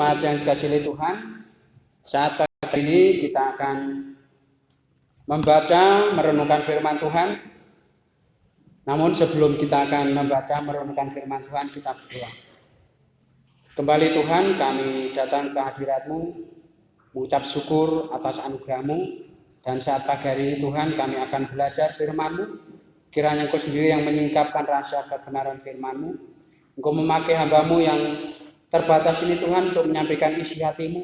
jemaat yang dikasihi Tuhan, saat pagi ini kita akan membaca merenungkan firman Tuhan. Namun sebelum kita akan membaca merenungkan firman Tuhan, kita berdoa. Kembali Tuhan, kami datang ke hadirat-Mu, mengucap syukur atas anugerah-Mu, dan saat pagi hari ini Tuhan, kami akan belajar firman-Mu. Kiranya Engkau sendiri yang menyingkapkan rasa kebenaran firman-Mu. Engkau memakai hamba-Mu yang terbatas ini Tuhan untuk menyampaikan isi hati-Mu,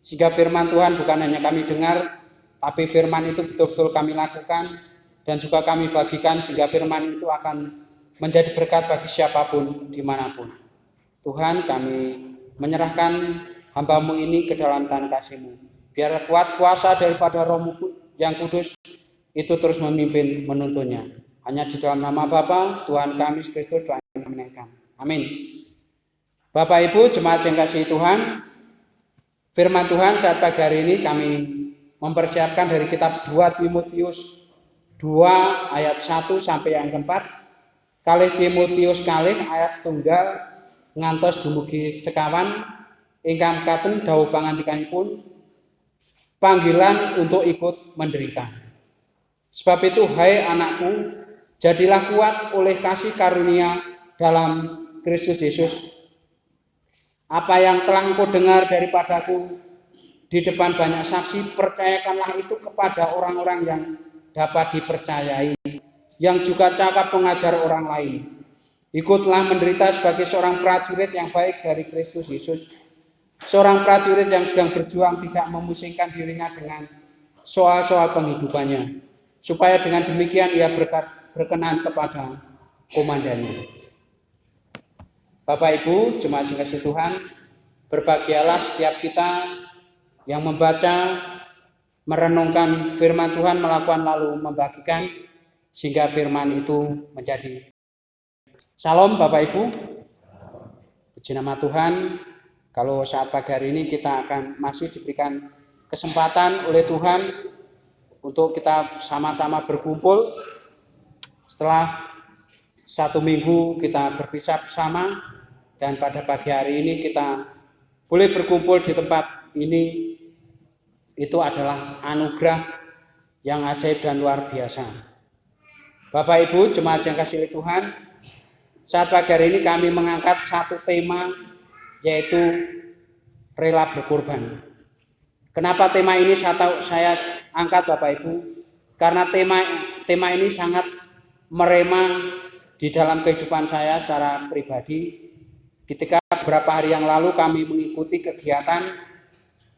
sehingga firman Tuhan bukan hanya kami dengar, tapi firman itu betul-betul kami lakukan dan juga kami bagikan, sehingga firman itu akan menjadi berkat bagi siapapun dimanapun. Tuhan, kami menyerahkan hamba-Mu ini ke dalam tangan kasih-Mu. Biar kuat kuasa daripada Roh-Mu yang kudus itu terus memimpin menuntunnya. Hanya di dalam nama Bapa Tuhan kami Yesus Kristus doa kami menaikkan. Amin. Bapak Ibu jemaat yang kasih Tuhan, firman Tuhan saat pagi hari ini kami mempersiapkan dari kitab 2 Timotius 2 ayat 1 sampai yang keempat. Kalih Timotius kalih ayat setunggal ngantos dumugi sekawan ingkang katen dawuh pangandikanipun panggilan untuk ikut menderita. Sebab itu hai anakku, jadilah kuat oleh kasih karunia dalam Kristus Yesus. Apa yang telah engkau dengar daripadaku di depan banyak saksi, percayakanlah itu kepada orang-orang yang dapat dipercayai, yang juga cakap mengajar orang lain. Ikutlah menderita sebagai seorang prajurit yang baik dari Kristus Yesus. Seorang prajurit yang sedang berjuang tidak memusingkan dirinya dengan soal-soal penghidupannya, supaya dengan demikian ia berkenan kepada komandannya. Bapak Ibu, jemaat yang kasih Tuhan, berbahagialah setiap kita yang membaca, merenungkan firman Tuhan, melakukan lalu membagikan, sehingga firman itu menjadi. Salam Bapak Ibu, puji nama Tuhan. Kalau saat pagi hari ini kita akan masih diberikan kesempatan oleh Tuhan untuk kita sama-sama berkumpul setelah 1 minggu kita berpisah bersama. Dan pada pagi hari ini kita boleh berkumpul di tempat ini, itu adalah anugerah yang ajaib dan luar biasa. Bapak Ibu jemaat yang kasih Tuhan, saat pagi hari ini kami mengangkat satu tema, yaitu rela berkorban. Kenapa tema ini saya angkat Bapak Ibu? Karena tema ini sangat merema di dalam kehidupan saya secara pribadi. Ketika beberapa hari yang lalu kami mengikuti kegiatan,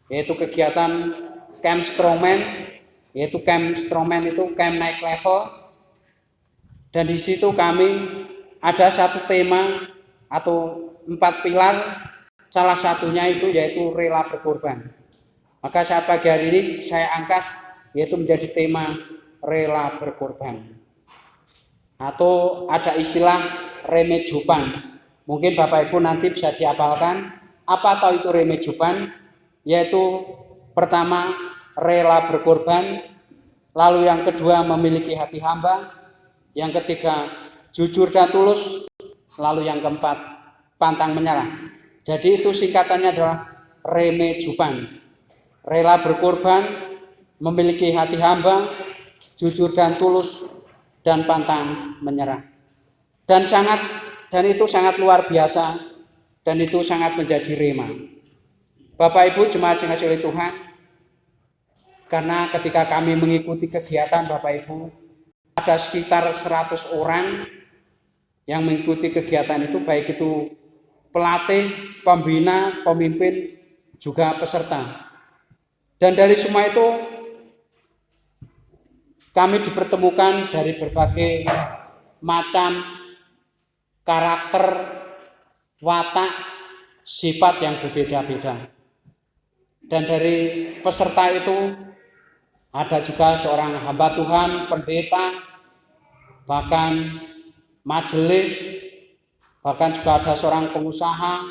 yaitu kegiatan Camp Strongman, yaitu Camp Strongman itu camp naik level, dan di situ kami ada satu tema atau 4 pilar, salah satunya itu yaitu rela berkorban. Maka saat pagi hari ini saya angkat yaitu menjadi tema rela berkorban, atau ada istilah remejupan. Mungkin Bapak Ibu nanti bisa dihafalkan apa tahu itu remejupan, yaitu pertama rela berkorban, lalu yang kedua memiliki hati hamba, yang ketiga jujur dan tulus, lalu yang keempat pantang menyerah. Jadi itu singkatannya adalah remejupan. Rela berkorban, memiliki hati hamba, jujur dan tulus, dan pantang menyerah. Dan itu sangat luar biasa, dan itu sangat menjadi rema. Bapak Ibu jemaat yang kasih Tuhan, karena ketika kami mengikuti kegiatan Bapak Ibu, ada sekitar 100 orang yang mengikuti kegiatan itu, baik itu pelatih, pembina, pemimpin, juga peserta. Dan dari semua itu kami dipertemukan dari berbagai macam karakter, watak, sifat yang berbeda-beda. Dan dari peserta itu ada juga seorang hamba Tuhan, pendeta, bahkan majelis, bahkan juga ada seorang pengusaha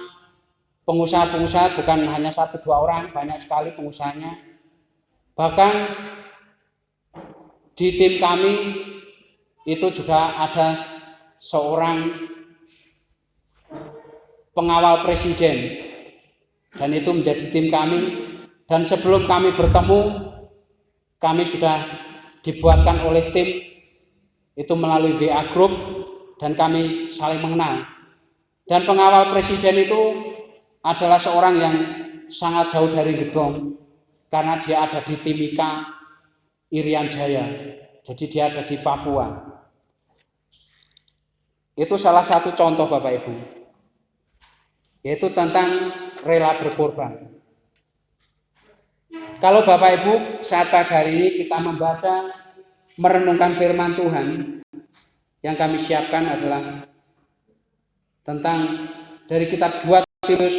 bukan hanya 1-2 orang, banyak sekali pengusahanya. Bahkan di tim kami itu juga ada seorang pengawal presiden. dan itu menjadi tim kami. Dan sebelum kami bertemu, kami sudah dibuatkan oleh tim itu melalui WA Group dan kami saling mengenal. Dan pengawal presiden itu adalah seorang yang sangat jauh dari Gedong karena dia ada di Timika, Irian Jaya. Jadi dia ada di Papua. Itu salah satu contoh Bapak Ibu, yaitu tentang rela berkorban. Kalau Bapak Ibu saat pagi hari ini kita membaca, merenungkan firman Tuhan, yang kami siapkan adalah tentang dari kitab 2 Timotius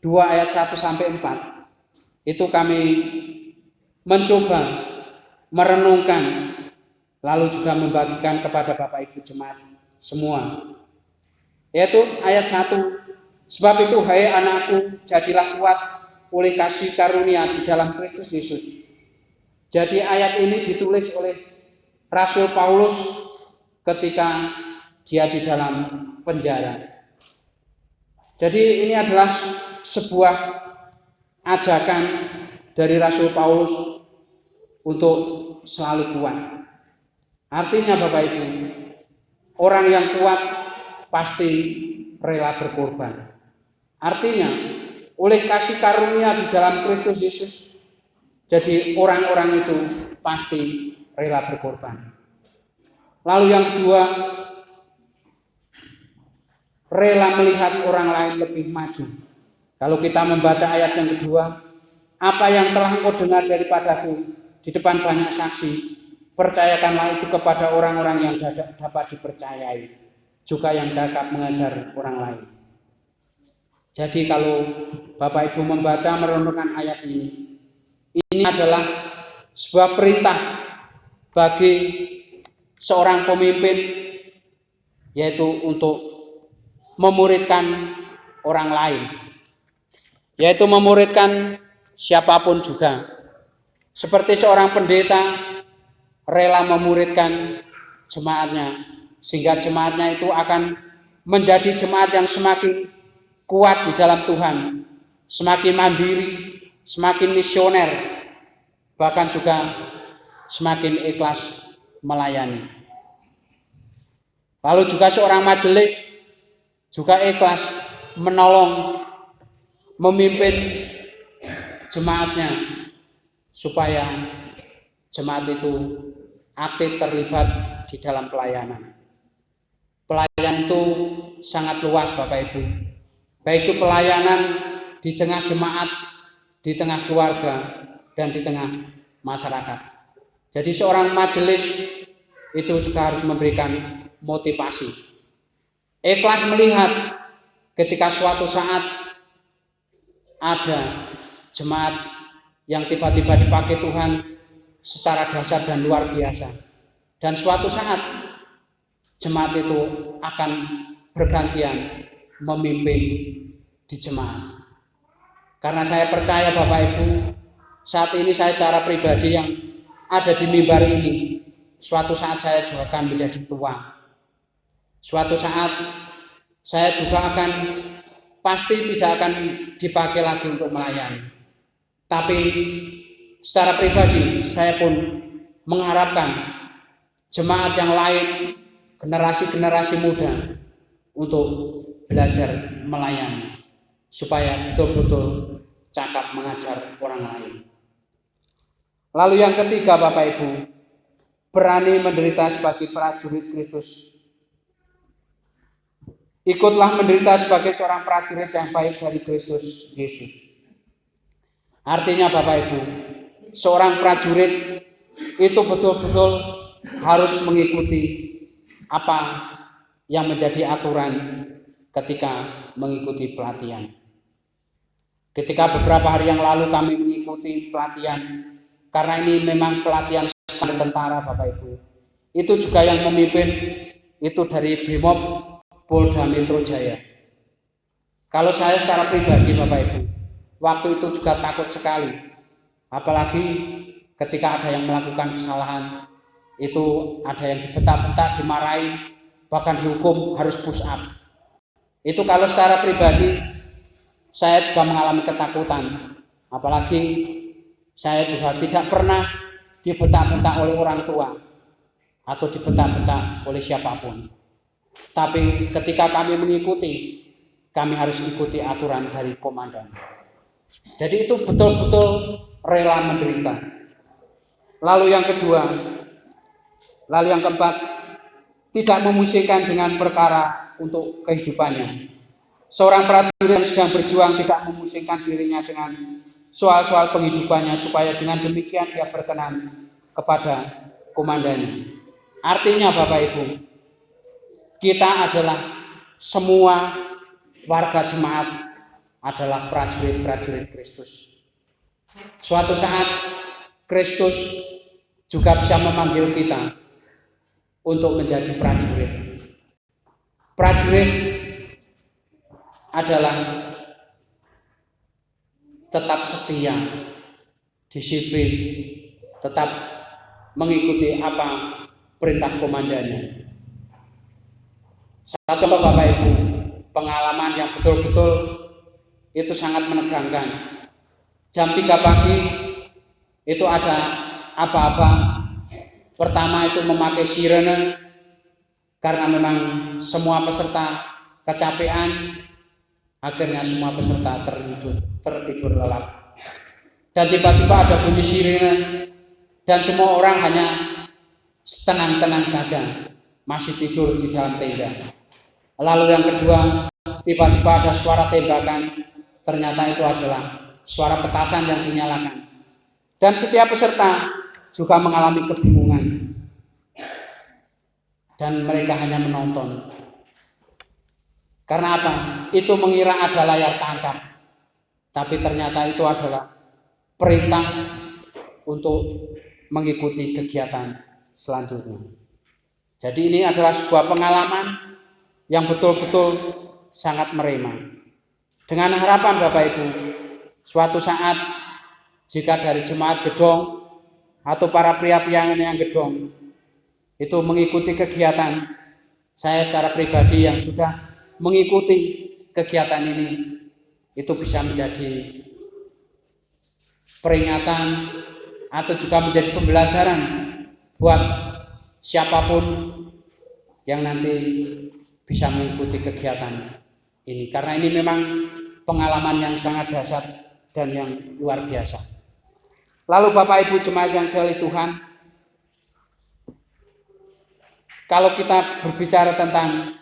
2 ayat 1 sampai 4. Itu kami mencoba merenungkan, lalu juga membagikan kepada Bapak Ibu jemaat semua. Yaitu ayat 1, sebab itu hai anakku, jadilah kuat oleh kasih karunia di dalam Kristus Yesus. Jadi ayat ini ditulis oleh Rasul Paulus ketika dia di dalam penjara. Jadi ini adalah sebuah ajakan dari Rasul Paulus untuk selalu kuat. Artinya Bapak Ibu, orang yang kuat pasti rela berkorban. Artinya oleh kasih karunia di dalam Kristus Yesus, jadi orang-orang itu pasti rela berkorban. Lalu yang kedua, rela melihat orang lain lebih maju. Kalau kita membaca ayat yang kedua, apa yang telah engkau dengar daripadaku di depan banyak saksi, percayakanlah itu kepada orang-orang yang dapat dipercayai, juga yang cakap mengajar orang lain. Jadi kalau Bapak Ibu membaca merenungkan ayat ini adalah sebuah perintah bagi seorang pemimpin, yaitu untuk memuridkan orang lain, yaitu memuridkan siapapun juga. Seperti seorang pendeta rela memuridkan jemaatnya, sehingga jemaatnya itu akan menjadi jemaat yang semakin kuat di dalam Tuhan, semakin mandiri, semakin misioner, bahkan juga semakin ikhlas melayani. Lalu juga seorang majelis juga ikhlas menolong, memimpin jemaatnya supaya jemaat itu aktif terlibat di dalam pelayanan. Pelayanan itu sangat luas Bapak Ibu. Baik itu pelayanan di tengah jemaat, di tengah keluarga, dan di tengah masyarakat. Jadi seorang majelis itu juga harus memberikan motivasi. Ikhlas melihat ketika suatu saat ada jemaat yang tiba-tiba dipakai Tuhan secara dahsyat dan luar biasa. Dan suatu saat jemaat itu akan bergantian memimpin di jemaat. Karena saya percaya Bapak Ibu, saat ini saya secara pribadi yang ada di mimbar ini, suatu saat saya juga akan menjadi tua. Suatu saat saya juga akan pasti tidak akan dipakai lagi untuk melayani. Tapi secara pribadi saya pun mengharapkan jemaat yang lain, generasi-generasi muda untuk belajar melayani supaya betul-betul cakap mengajar orang lain. Lalu yang ketiga Bapak Ibu, berani menderita sebagai prajurit Kristus. Ikutlah menderita sebagai seorang prajurit yang baik dari Kristus Yesus. Artinya Bapak Ibu, seorang prajurit itu betul-betul harus mengikuti apa yang menjadi aturan ketika mengikuti pelatihan. Ketika beberapa hari yang lalu kami mengikuti pelatihan, karena ini memang pelatihan standar tentara Bapak Ibu, itu juga yang memimpin itu dari Brimob Polda Metro Jaya. Kalau saya secara pribadi Bapak Ibu, waktu itu juga takut sekali, apalagi ketika ada yang melakukan kesalahan, itu ada yang dibentak-bentak, dimarahi, bahkan dihukum harus push up. Itu kalau secara pribadi saya juga mengalami ketakutan. Apalagi saya juga tidak pernah dibentak-bentak oleh orang tua atau dibentak-bentak oleh siapapun. Tapi ketika kami mengikuti, kami harus ikuti aturan dari komandan. Jadi itu betul-betul rela menderita. Lalu yang keempat, tidak memusingkan dengan perkara untuk kehidupannya. Seorang prajurit yang sedang berjuang tidak memusingkan dirinya dengan soal-soal penghidupannya, supaya dengan demikian ia berkenan kepada komandannya. Artinya Bapak Ibu, kita adalah semua warga jemaat adalah prajurit-prajurit Kristus. Suatu saat Kristus juga bisa memanggil kita untuk menjadi prajurit. Prajurit adalah tetap setia, disiplin, tetap mengikuti apa perintah komandannya. Satu Bapak Ibu, pengalaman yang betul-betul itu sangat menegangkan. Jam 3 pagi itu ada apa-apa. Pertama itu memakai sirene, karena memang semua peserta kecapean. Akhirnya semua peserta tertidur lelap. Dan tiba-tiba ada bunyi sirene, dan semua orang hanya tenang-tenang saja, masih tidur di dalam tenda. Lalu yang kedua, tiba-tiba ada suara tembakan. Ternyata itu adalah suara petasan yang dinyalakan. Dan setiap peserta juga mengalami kebingungan. Dan mereka hanya menonton. Karena apa? Itu mengira ada layar tancap. Tapi ternyata itu adalah perintah untuk mengikuti kegiatan selanjutnya. Jadi ini adalah sebuah pengalaman yang betul-betul sangat merema. Dengan harapan Bapak Ibu, suatu saat jika dari jemaat Gedong atau para pria-pria yang Gedong itu mengikuti kegiatan, saya secara pribadi yang sudah mengikuti kegiatan ini, itu bisa menjadi peringatan atau juga menjadi pembelajaran buat siapapun yang nanti bisa mengikuti kegiatan ini. Karena ini memang pengalaman yang sangat dahsyat dan yang luar biasa. Lalu Bapak Ibu jemaat yang dikasihi Tuhan, kalau kita berbicara tentang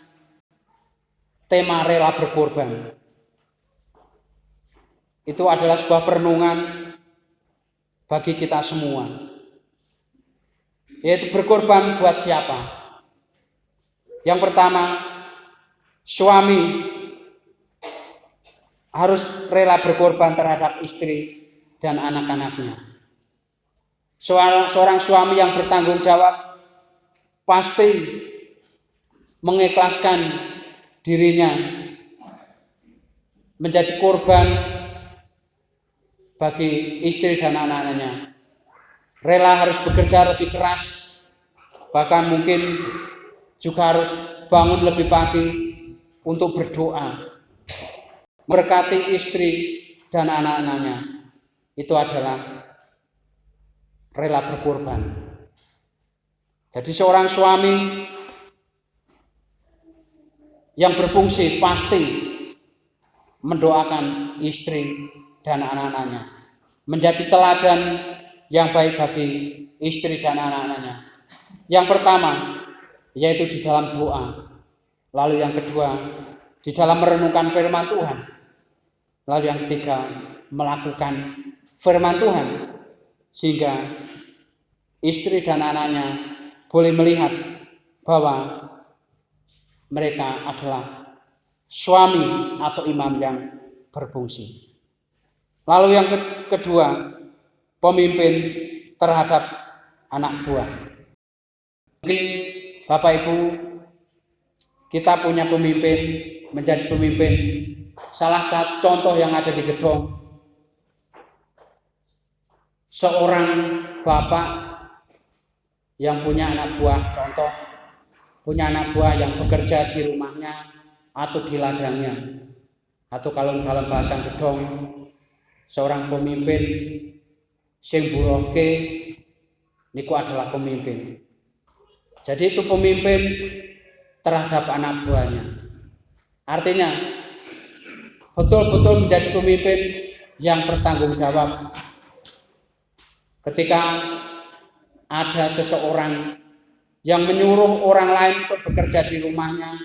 tema rela berkorban, itu adalah sebuah perenungan bagi kita semua. Yaitu berkorban buat siapa? Yang pertama, suami harus rela berkorban terhadap istri dan anak-anaknya. Seorang suami yang bertanggung jawab pasti mengikhlaskan dirinya menjadi korban bagi istri dan anak-anaknya. Rela harus bekerja lebih keras, bahkan mungkin juga harus bangun lebih pagi untuk berdoa, memberkati istri dan anak-anaknya. Itu adalah rela berkorban. Jadi seorang suami yang berfungsi pasti mendoakan istri dan anak-anaknya, menjadi teladan yang baik bagi istri dan anak-anaknya. Yang pertama yaitu di dalam doa, lalu yang kedua di dalam merenungkan firman Tuhan, lalu yang ketiga melakukan firman Tuhan, sehingga istri dan anaknya boleh melihat bahwa mereka adalah suami atau imam yang berfungsi. Lalu yang kedua, pemimpin terhadap anak buah. Mungkin Bapak Ibu, kita punya pemimpin, menjadi pemimpin. Salah satu contoh yang ada di Gedong, seorang bapak yang punya anak buah, contoh punya anak buah yang bekerja di rumahnya atau di ladangnya. atau kalau dalam bahasa gedong seorang pemimpin sing burohke niku adalah pemimpin. Jadi itu pemimpin terhadap anak buahnya. Artinya betul-betul menjadi pemimpin yang bertanggung jawab. Ketika ada seseorang yang menyuruh orang lain untuk bekerja di rumahnya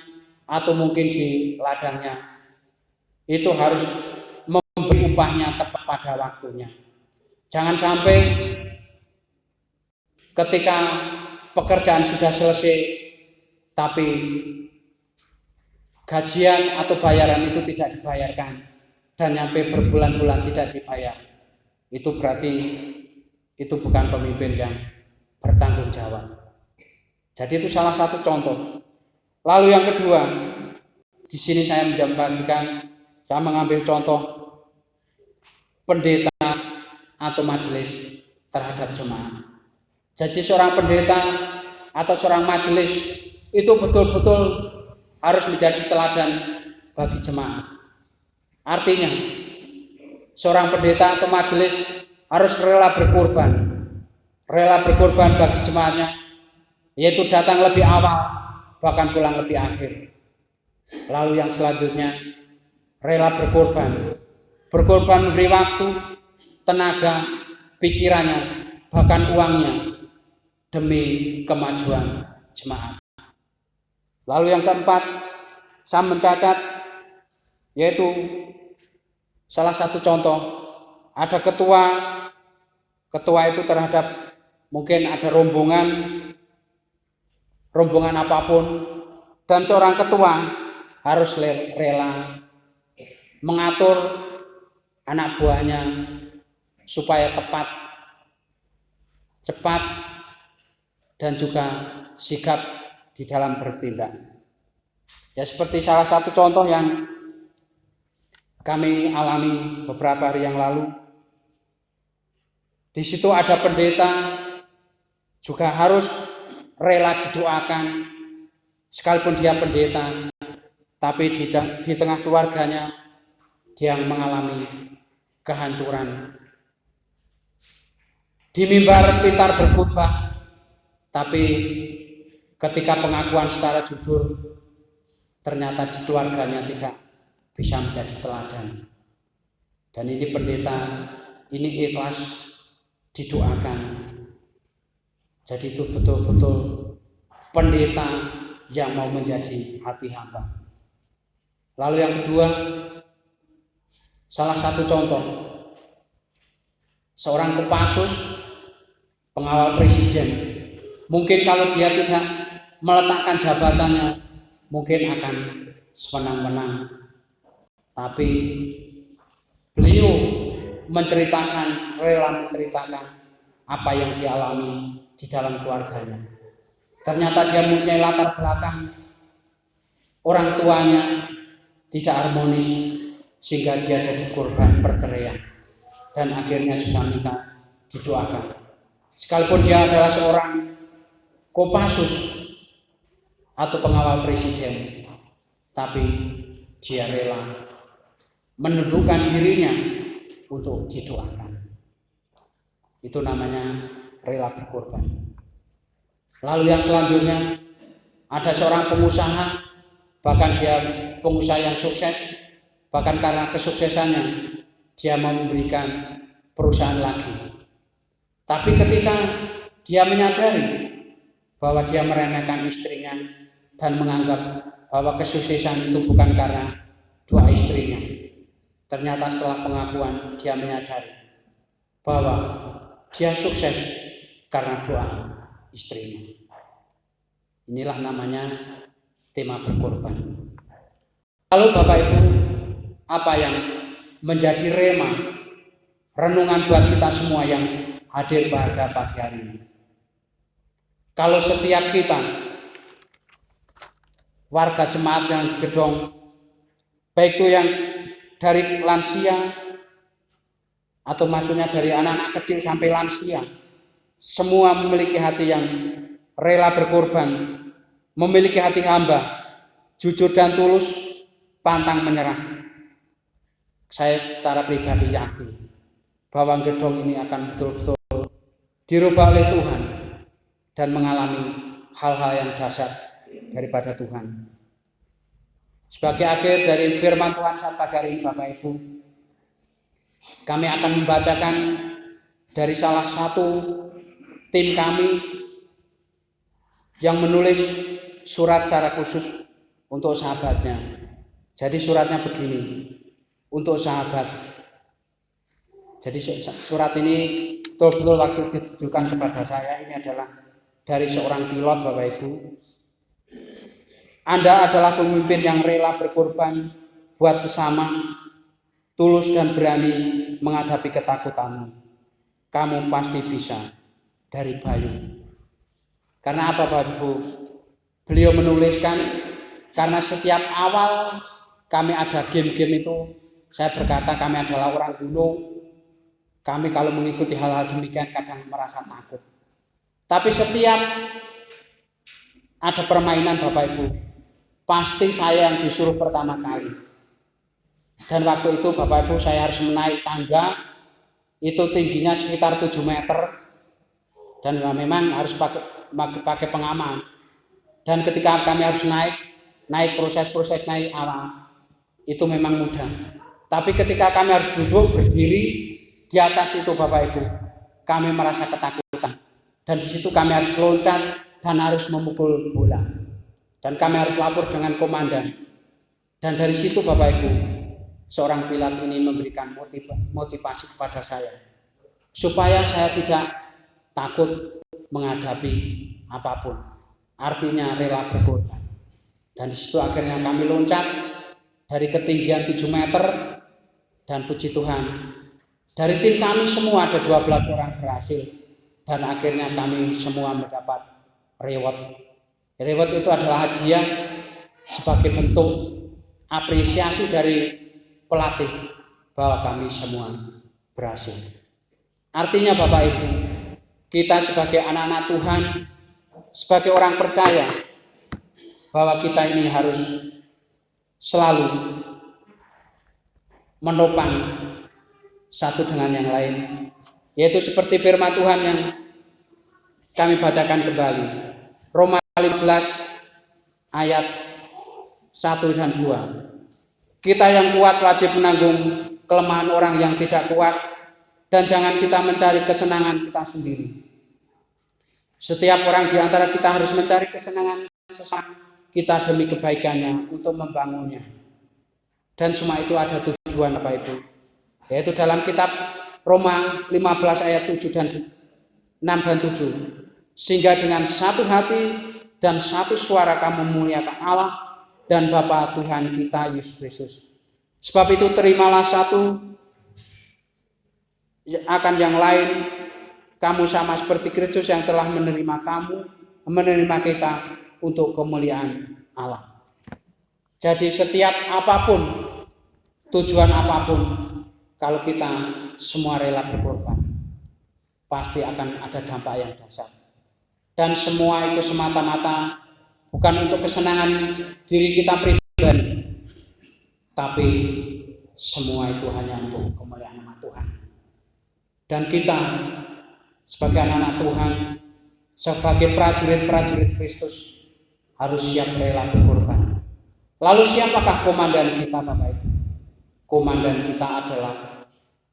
atau mungkin di ladangnya, itu harus memberi upahnya tepat pada waktunya. Jangan sampai ketika pekerjaan sudah selesai tapi gajian atau bayaran itu tidak dibayarkan dan sampai berbulan-bulan tidak dibayar. Itu berarti itu bukan pemimpin yang bertanggung jawab. Jadi itu salah satu contoh. Lalu yang kedua, di sini saya mengambil contoh pendeta atau majelis terhadap jemaat. Jadi seorang pendeta atau seorang majelis itu betul-betul harus menjadi teladan bagi jemaat. Artinya, seorang pendeta atau majelis harus rela berkorban bagi jemaatnya, yaitu datang lebih awal, bahkan pulang lebih akhir. Lalu yang selanjutnya, rela berkorban memberi waktu, tenaga, pikirannya, bahkan uangnya, demi kemajuan jemaat. Lalu yang keempat, saya mencatat, yaitu salah satu contoh, ada ketua itu terhadap mungkin ada rombongan apapun, dan seorang ketua harus rela mengatur anak buahnya supaya tepat, cepat, dan juga sigap di dalam bertindak. Ya seperti salah satu contoh yang kami alami beberapa hari yang lalu. Di situ ada pendeta juga harus rela didoakan, sekalipun dia pendeta, tapi di tengah keluarganya dia mengalami kehancuran. Di mimbar pintar berkhutbah, tapi ketika pengakuan secara jujur, ternyata di keluarganya tidak bisa menjadi teladan. Dan ini pendeta, ini ikhlas didoakan. Jadi itu betul-betul pendeta yang mau menjadi hati hamba. Lalu yang kedua, salah satu contoh, seorang Kopassus, pengawal presiden, mungkin kalau dia tidak meletakkan jabatannya, mungkin akan sewenang-wenang. Tapi beliau rela menceritakan apa yang dialami di dalam keluarganya. Ternyata dia mempunyai latar belakang orang tuanya tidak harmonis, sehingga dia jadi korban perceraian dan akhirnya juga minta didoakan. Sekalipun dia adalah seorang Kopassus atau pengawal presiden, tapi dia rela menundukkan dirinya untuk didoakan. Itu namanya rela berkorban. Lalu yang selanjutnya, ada seorang pengusaha, bahkan dia pengusaha yang sukses, bahkan karena kesuksesannya dia mau memberikan perusahaan lagi. Tapi ketika dia menyadari bahwa dia meremehkan istrinya dan menganggap bahwa kesuksesan itu bukan karena dua istrinya, ternyata setelah pengakuan dia menyadari bahwa dia sukses karena doa istrinya. Inilah namanya tema berkorban. Lalu Bapak Ibu, apa yang menjadi rema renungan buat kita semua yang hadir pada pagi hari ini? Kalau setiap kita warga jemaat yang di gedong, baik itu yang dari lansia atau maksudnya dari anak-anak kecil sampai lansia, semua memiliki hati yang rela berkorban, memiliki hati hamba, jujur dan tulus, pantang menyerah. saya secara pribadi yakin bahwa gedong ini akan betul-betul dirubah oleh Tuhan dan mengalami hal-hal yang dahsyat daripada Tuhan. Sebagai akhir dari firman Tuhan saat pagi hari ini, Bapak Ibu, kami akan membacakan dari salah satu tim kami yang menulis surat secara khusus untuk sahabatnya. Jadi suratnya begini, untuk sahabat. Jadi surat ini betul-betul waktu ditujukan kepada saya, ini adalah dari seorang pilot, Bapak Ibu. Anda adalah pemimpin yang rela berkorban buat sesama, tulus dan berani menghadapi ketakutanmu. Kamu pasti bisa, dari Bayu. Karena apa, Bapak Ibu? Beliau menuliskan, karena setiap awal kami ada game-game itu, saya berkata kami adalah orang gunung. Kami kalau mengikuti hal-hal demikian kadang merasa takut. Tapi setiap ada permainan, Bapak Ibu, pasti saya yang disuruh pertama kali. Dan waktu itu Bapak Ibu saya harus menaik tangga, itu tingginya sekitar 7 meter. Dan memang harus pakai pengaman. Dan ketika kami harus naik proses-proses naik awal, itu memang mudah. Tapi ketika kami harus duduk berdiri di atas itu, Bapak Ibu, kami merasa ketakutan. Dan di situ kami harus loncat dan harus memukul bola. Dan kami harus lapor dengan komandan. Dan dari situ, Bapak Ibu, seorang pilot ini memberikan motivasi kepada saya, supaya saya tidak takut menghadapi apapun. Artinya rela berkorban. Dan di situ akhirnya kami loncat dari ketinggian 7 meter. Dan puji Tuhan, dari tim kami semua ada 12 orang berhasil. Dan akhirnya kami semua mendapat reward. Reward itu adalah hadiah sebagai bentuk apresiasi dari pelatih bahwa kami semua berhasil. Artinya Bapak Ibu, kita sebagai anak-anak Tuhan, sebagai orang percaya, bahwa kita ini harus selalu menopang satu dengan yang lain, yaitu seperti firman Tuhan yang kami bacakan kembali, Roma 15 ayat 1 dan 2. Kita yang kuat wajib menanggung kelemahan orang yang tidak kuat, dan jangan kita mencari kesenangan kita sendiri. Setiap orang di antara kita harus mencari kesenangan sesama kita demi kebaikannya untuk membangunnya. Dan semua itu ada tujuan, Bapak Ibu, yaitu dalam kitab Roma 15 ayat 7 dan 6 dan 7. Sehingga dengan satu hati dan satu suara kamu memuliakan Allah dan Bapa Tuhan kita Yesus Kristus. Sebab itu terimalah satu akan yang lain, kamu sama seperti Kristus yang telah menerima kita untuk kemuliaan Allah. Jadi setiap apapun, tujuan apapun, kalau kita semua rela berkorban, pasti akan ada dampak yang dahsyat. Dan semua itu semata-mata bukan untuk kesenangan diri kita pribadi, tapi semua itu hanya untuk kemuliaan nama Tuhan. Dan kita sebagai anak-anak Tuhan, sebagai prajurit-prajurit Kristus, harus siap rela berkorban. Lalu siapakah komandan kita, Bapak Ibu? Komandan kita adalah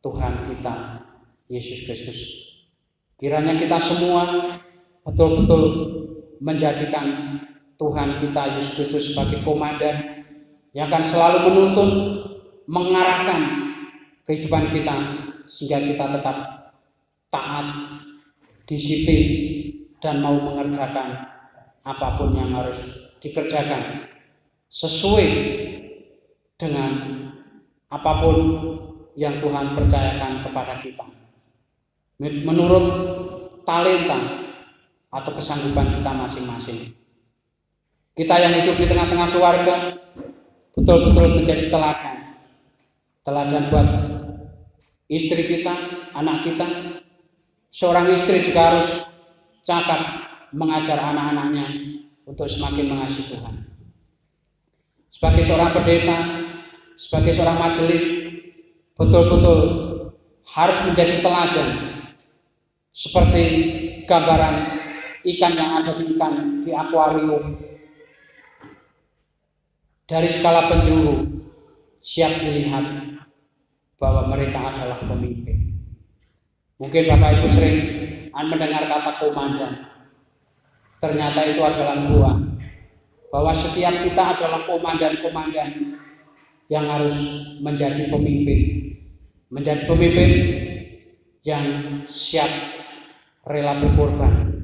Tuhan kita, Yesus Kristus. Kiranya kita semua betul-betul menjadikan Tuhan kita, Yesus Kristus, sebagai komandan yang akan selalu menuntun, mengarahkan kehidupan kita, sehingga kita tetap taat, disiplin, dan mau mengerjakan apapun yang harus dikerjakan sesuai dengan apapun yang Tuhan percayakan kepada kita, menurut talenta atau kesanggupan kita masing-masing. Kita yang hidup di tengah-tengah keluarga betul-betul menjadi teladan buat istri kita, anak kita. Seorang istri juga harus cakap mengajar anak-anaknya untuk semakin mengasihi Tuhan. Sebagai seorang pendeta, sebagai seorang majelis, betul-betul harus menjadi teladan, seperti gambaran ikan yang ada di akuarium. Dari skala penjuru siap dilihat bahwa mereka adalah pemimpin. Mungkin Bapak Ibu sering mendengar kata komandan. Ternyata itu adalah buah, bahwa setiap kita adalah komandan-komandan yang harus menjadi pemimpin. Menjadi pemimpin yang siap rela berkorban,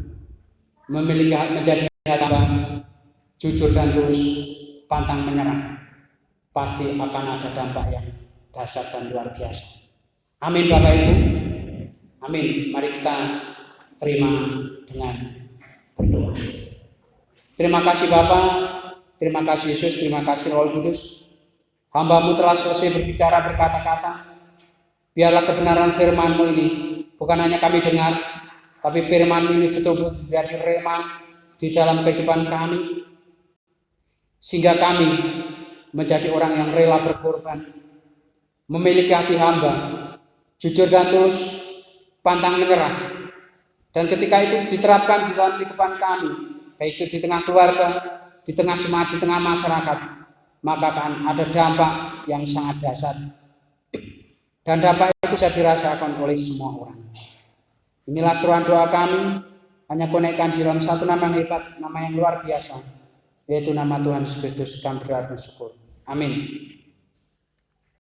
memiliki menjadi hamba, jujur dan tulus, pantang menyerah. Pasti akan ada dampak yang dahsyat dan luar biasa. Amin Bapak Ibu. Amin. Mari kita terima dengan berdoa. Terima kasih Bapa, terima kasih Yesus, terima kasih Roh Kudus. Hamba-Mu telah selesai berbicara, berkata-kata. Biarlah kebenaran firman-Mu ini bukan hanya kami dengar, tapi firman ini betul-betul menjadi rema di dalam kehidupan kami, sehingga kami menjadi orang yang rela berkorban, memiliki hati hamba, jujur dan tulus, pantang menyerah. Dan ketika itu diterapkan di dalam kehidupan kami, baik itu di tengah keluarga, di tengah jemaat, di tengah masyarakat, maka akan ada dampak yang sangat dahsyat. Dan dampak itu bisa dirasakan oleh semua orang. Inilah seruan doa kami, hanya konekkan di dalam satu nama yang hebat, nama yang luar biasa, yaitu nama Tuhan Yesus Kristus. Kami berdoa dan bersyukur. Amin.